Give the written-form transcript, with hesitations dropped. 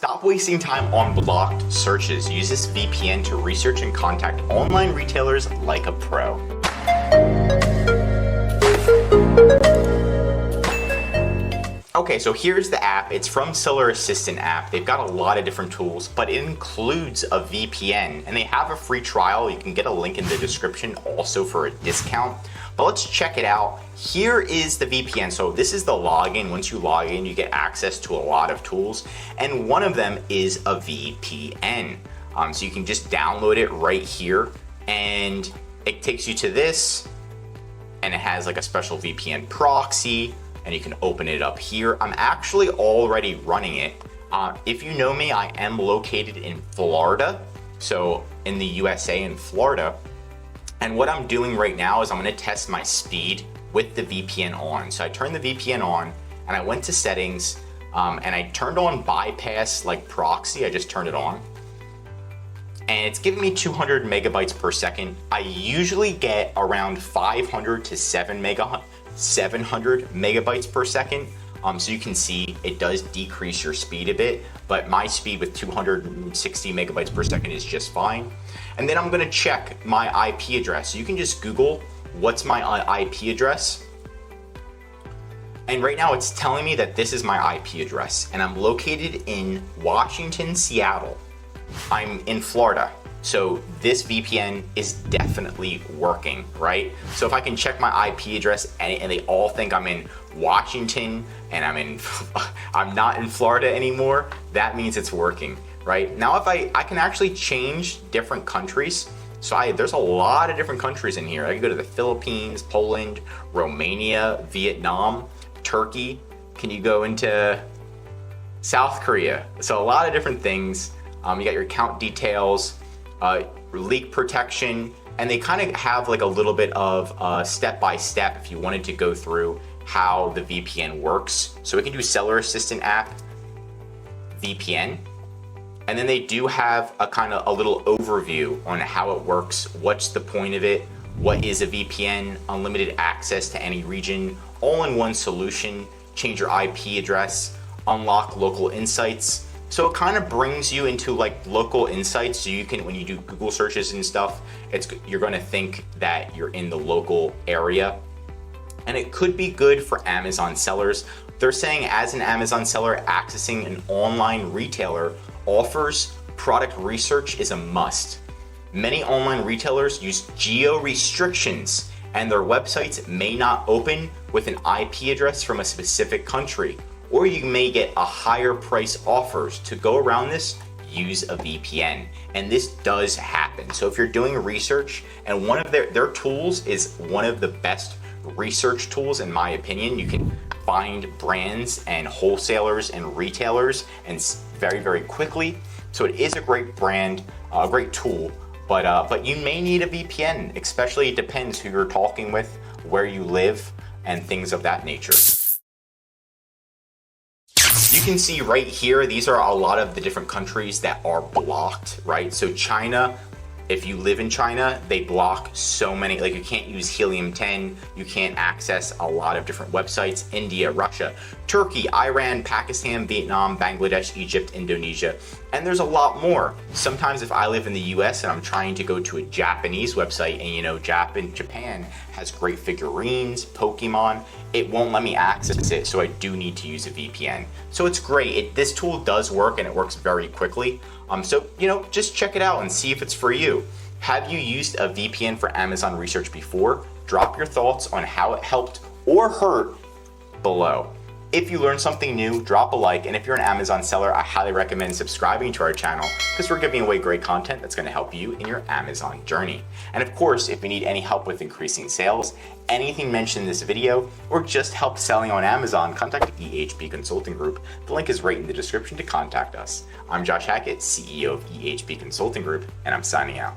Stop wasting time on blocked searches. Use this VPN to research and contact online retailers like a pro. Okay, so here's the app. It's from Seller Assistant app. They've got a lot of different tools, but it includes a VPN, and they have a free trial. You can get a link in the description also for a discount. But let's check it out. Here is the VPN. So this is the login. Once you log in, you get access to a lot of tools, and one of them is a VPN. So you can just download it right here, and it takes you to this, and it has like a special VPN proxy, and you can open it up here. I'm actually already running it. If you know me, I am located in Florida, so in the USA in Florida. And what I'm doing right now is I'm gonna test my speed with the VPN on. So I turned the VPN on and I went to settings and I turned on bypass like proxy. I just turned it on. And it's giving me 200 megabytes per second. I usually get around 500 to 700 megabytes per second. So you can see it does decrease your speed a bit, but my speed with 260 megabytes per second is just fine. And then I'm gonna check my IP address. So you can just Google, what's my IP address? And right now it's telling me that this is my IP address, and I'm located in Washington, Seattle. I'm in Florida. So this VPN is definitely working, right? So if I can check my IP address and they all think I'm in Washington and I'm not in Florida anymore, that means it's working, right? Now if I can actually change different countries. So there's a lot of different countries in here. I can go to the Philippines, Poland, Romania, Vietnam, Turkey. Can you go into South Korea? So a lot of different things. You got your account details, leak protection, and they kind of have like a little bit of step-by-step if you wanted to go through how the VPN works. So we can do Seller Assistant app, VPN, and then they do have a little overview on how it works, what's the point of it, what is a VPN, unlimited access to any region, all-in-one solution, change your IP address, unlock local insights. So it kind of brings you into like local insights. So you can, when you do Google searches and stuff, you're going to think that you're in the local area. And it could be good for Amazon sellers. They're saying as an Amazon seller, accessing an online retailer offers product research is a must. Many online retailers use geo restrictions, and their websites may not open with an IP address from a specific country. Or you may get a higher price offers. To go around this, use a VPN. And this does happen. So if you're doing research, and one of their tools is one of the best research tools in my opinion. You can find brands and wholesalers and retailers and very, very quickly. So it is a great brand, a great tool, but you may need a VPN, especially it depends who you're talking with, where you live, and things of that nature. You can see right here, these are a lot of the different countries that are blocked, right? So China, if you live in China, they block so many, like you can't use Helium-10, you can't access a lot of different websites. India, Russia, Turkey, Iran, Pakistan, Vietnam, Bangladesh, Egypt, Indonesia, and there's a lot more. Sometimes if I live in the US and I'm trying to go to a Japanese website, and you know, Japan has great figurines, Pokemon, it won't let me access it, so I do need to use a VPN. So it's great, this tool does work and it works very quickly. So, you know, just check it out and see if it's for you. Have you used a VPN for Amazon research before? Drop your thoughts on how it helped or hurt below. If you learned something new, drop a like, and if you're an Amazon seller, I highly recommend subscribing to our channel because we're giving away great content that's going to help you in your Amazon journey. And of course, if you need any help with increasing sales, anything mentioned in this video, or just help selling on Amazon, contact EHP Consulting Group. The link is right in the description to contact us. I'm Josh Hackett, CEO of EHP Consulting Group, and I'm signing out.